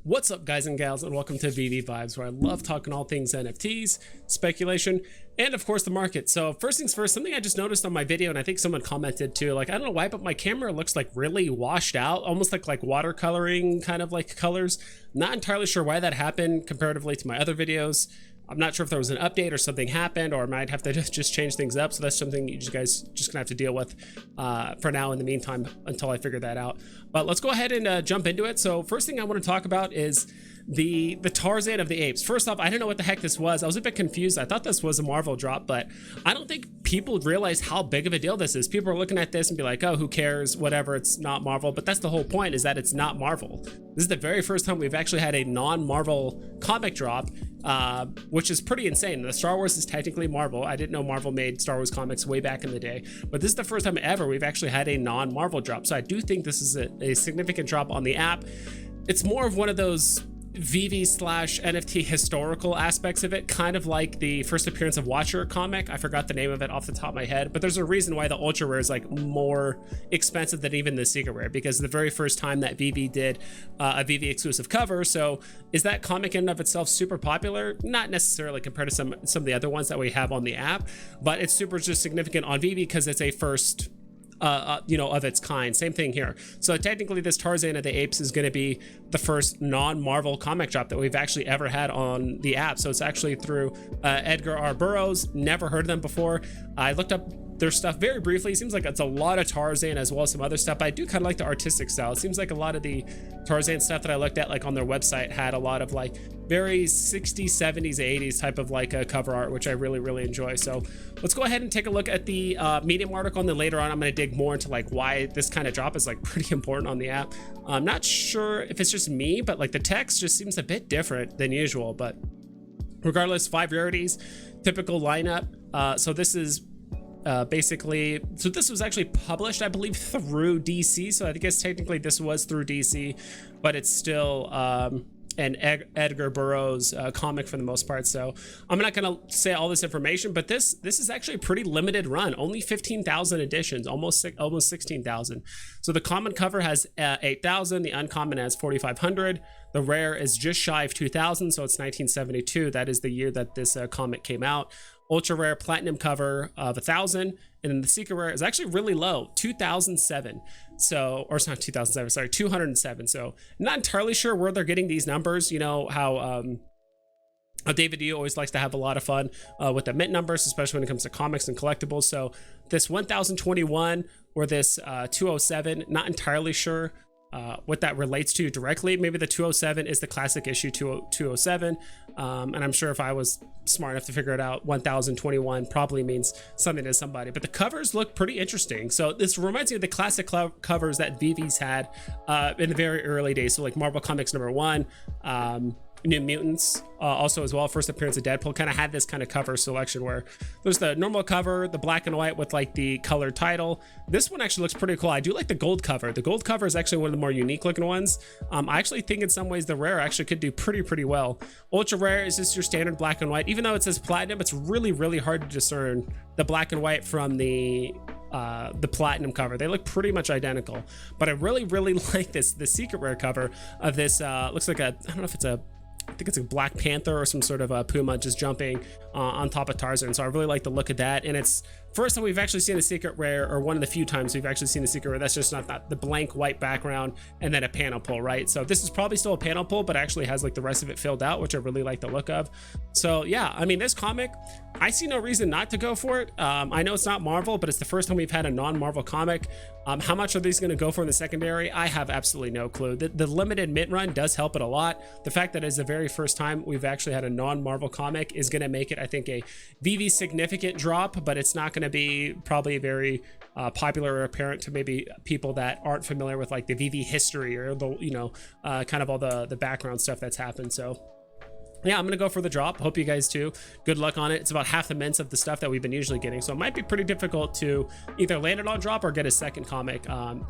What's up, guys and gals, and welcome to Veve Vibes, where I love talking all things NFTs, speculation, and of course the market. So first things first, something I just noticed on my video, and I think someone commented too, like, I don't know why, but my camera looks like really washed out, almost like watercoloring kind of like colors. Not entirely sure why that happened comparatively to my other videos. I'm not sure if there was an update or something happened, or I might have to just change things up. So that's something you guys just gonna have to deal with for now in the meantime until I figure that out. But let's go ahead and jump into it. So first thing I want to talk about is the Tarzan of the Apes. First off, I didn't know what the heck this was. I was a bit confused. I thought this was a Marvel drop, but I don't think people realize how big of a deal this is. People are looking at this and be like, oh, who cares, whatever, it's not Marvel. But that's the whole point, is that it's not Marvel. This is the very first time we've actually had a non-Marvel comic drop, which is pretty insane. The Star Wars is technically Marvel. I didn't know Marvel made Star Wars comics way back in the day, but this is the first time ever we've actually had a non-Marvel drop. So I do think this is a significant drop on the app. It's more of one of those Veve / NFT historical aspects of it, kind of like the first appearance of Watcher comic. I forgot the name of it off the top of my head, but there's a reason why the ultra rare is like more expensive than even the secret rare, because the very first time that Veve did a Veve exclusive cover. So is that comic in and of itself super popular? Not necessarily compared to some of the other ones that we have on the app, but it's super just significant on Veve because it's a first of its kind. Same thing here. So technically this Tarzan of the Apes is going to be the first non-Marvel comic drop that we've actually ever had on the app. So it's actually through Edgar R. Burroughs. Never heard of them before. I looked up their stuff very briefly. It seems like it's a lot of Tarzan as well as some other stuff, but I do kind of like the artistic style. It seems like a lot of the Tarzan stuff that I looked at, like on their website, had a lot of like very 60s, 70s, 80s type of like cover art, which I really enjoy. So let's go ahead and take a look at the Medium article, and then later on I'm going to dig more into like why this kind of drop is like pretty important on the app. I'm not sure if it's just me, but like the text just seems a bit different than usual. But regardless, 5 rarities, typical lineup. So this is basically, so this was actually published, I believe, through DC. So I guess technically this was through DC, but it's still an Edgar Burroughs comic for the most part. So I'm not gonna say all this information, but this is actually a pretty limited run. Only 15,000 editions, almost 16,000. So the common cover has 8,000, the uncommon has 4,500. The rare is just shy of 2,000, so it's 1972. That is the year that this comic came out. Ultra rare platinum cover of 1,000, and then the secret rare is actually really low, 2007. So, or it's not 2007, sorry, 207. So not entirely sure where they're getting these numbers. You know how David D always likes to have a lot of fun with the mint numbers, especially when it comes to comics and collectibles. So this 1021 or this 207, not entirely sure what that relates to directly. Maybe the 207 is the classic issue 207, and I'm sure if I was smart enough to figure it out, 1021 probably means something to somebody. But the covers look pretty interesting. So this reminds me of the classic covers that Veve's had in the very early days. So like Marvel Comics #1, New Mutants also as well, first appearance of Deadpool, kind of had this kind of cover selection where there's the normal cover, the black and white with like the colored title. This one actually looks pretty cool. I do like the gold cover. The gold cover is actually one of the more unique looking ones. I actually think in some ways the rare actually could do pretty well. Ultra rare is just your standard black and white. Even though it says platinum, it's really hard to discern the black and white from the platinum cover. They look pretty much identical, but I really like the secret rare cover of this. Looks like I don't know if it's I think it's a Black Panther or some sort of a puma just jumping on top of Tarzan. So I really like the look of that. And it's first time we've actually seen a secret rare, or one of the few times we've actually seen a secret rare that's just not the blank white background and then a panel pull, right? So this is probably still a panel pull, but actually has like the rest of it filled out, which I really like the look of. So yeah, I mean, this comic, I see no reason not to go for it. I know it's not Marvel, but it's the first time we've had a non-Marvel comic. How much are these going to go for in the secondary? I have absolutely no clue. The limited mint run does help it a lot. The fact that it's the very first time we've actually had a non-Marvel comic is going to make it, I think, a Veve significant drop, but it's not going to be probably very popular or apparent to maybe people that aren't familiar with like the Veve history or the kind of all the background stuff that's happened. So yeah, I'm gonna go for the drop. Hope you guys too. Good luck on it. It's about half the mints of the stuff that we've been usually getting, so it might be pretty difficult to either land it on drop or get a second comic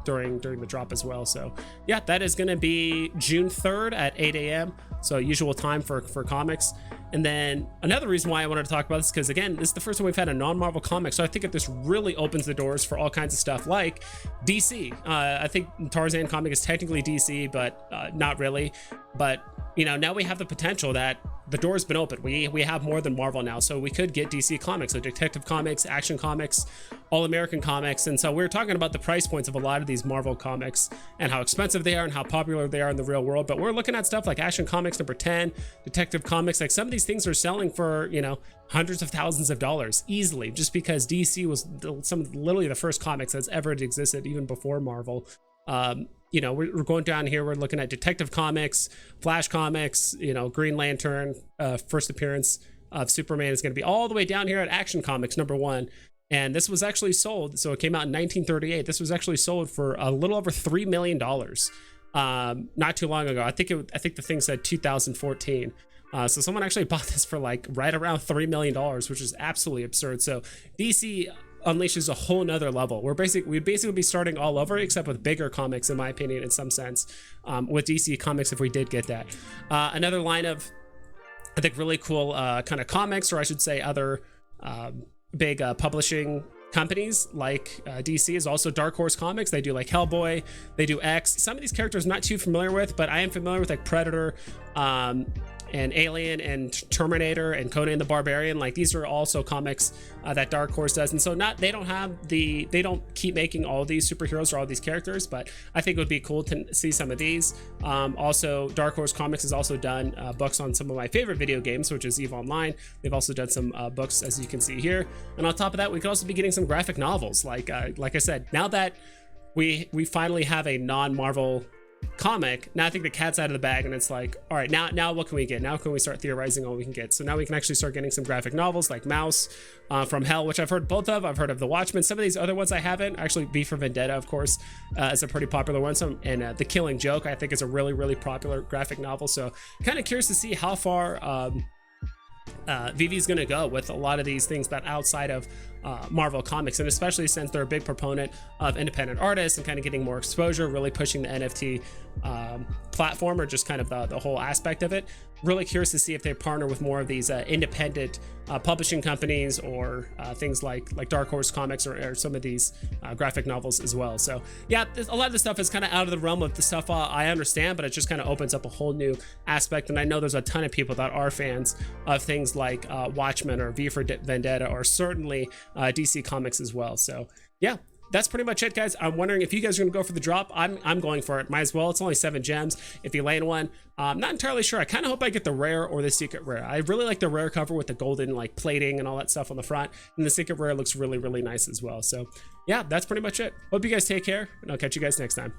during the drop as well. So yeah, that is gonna be June 3rd at 8 a.m. so usual time for comics. And then another reason why I wanted to talk about this, because again, this is the first time we've had a non-Marvel comic, so I think that this really opens the doors for all kinds of stuff like DC. I think Tarzan comic is technically DC, but not really. But you know, now we have the potential that the door's been opened. We have more than Marvel now, so we could get DC comics, so Detective Comics, Action Comics, All American Comics. And so we're talking about the price points of a lot of these Marvel comics and how expensive they are and how popular they are in the real world. But we're looking at stuff like Action Comics number 10, Detective Comics. Like some of these things are selling for, you know, hundreds of thousands of dollars easily, just because DC was literally the first comics that's ever existed, even before Marvel. You know, we're going down here, we're looking at Detective Comics, Flash Comics, you know, Green Lantern, first appearance of Superman is going to be all the way down here at Action Comics number 1. And this was actually sold, so it came out in 1938. This was actually sold for a little over $3 million not too long ago. I think the thing said 2014. So someone actually bought this for like right around $3 million, which is absolutely absurd. So DC unleashes a whole nother level. We'd basically be starting all over, except with bigger comics, in my opinion, in some sense, with DC Comics, if we did get that. Another line of, I think, really cool kind of comics, or I should say other big publishing companies like DC is also Dark Horse Comics. They do like Hellboy, they do X. Some of these characters I'm not too familiar with, but I am familiar with like Predator, and Alien and Terminator and Conan the Barbarian. Like these are also comics that Dark Horse does. And so they don't keep making all these superheroes or all these characters, but I think it would be cool to see some of these. Also, Dark Horse Comics has also done books on some of my favorite video games, which is EVE Online. They've also done some books, as you can see here. And on top of that, we could also be getting some graphic novels. Like I said, now that we finally have a non-Marvel comic, now I think the cat's out of the bag, and it's like, all right, now what can we get? Now can we start theorizing on what we can get? So now we can actually start getting some graphic novels like Mouse from Hell, which I've heard both of. I've heard of The Watchmen. Some of these other ones I haven't. Actually, V for Vendetta, of course, is a pretty popular one. And The Killing Joke, I think, is a really, really popular graphic novel. So kind of curious to see how far Veve is going to go with a lot of these things, but outside of Marvel Comics, and especially since they're a big proponent of independent artists and kind of getting more exposure, really pushing the NFT platform, or just kind of the whole aspect of it. Really curious to see if they partner with more of these independent publishing companies, or things like Dark Horse Comics, or some of these graphic novels as well. So yeah, a lot of this stuff is kind of out of the realm of the stuff I understand, but it just kind of opens up a whole new aspect. And I know there's a ton of people that are fans of things like Watchmen or V for Vendetta, or certainly DC Comics as well. So yeah, that's pretty much it, guys. I'm wondering if you guys are going to go for the drop. I'm going for it. Might as well. It's only 7 gems if you land one. I'm not entirely sure. I kind of hope I get the rare or the secret rare. I really like the rare cover with the golden like plating and all that stuff on the front, and the secret rare looks really, really nice as well. So yeah, that's pretty much it. Hope you guys take care, and I'll catch you guys next time.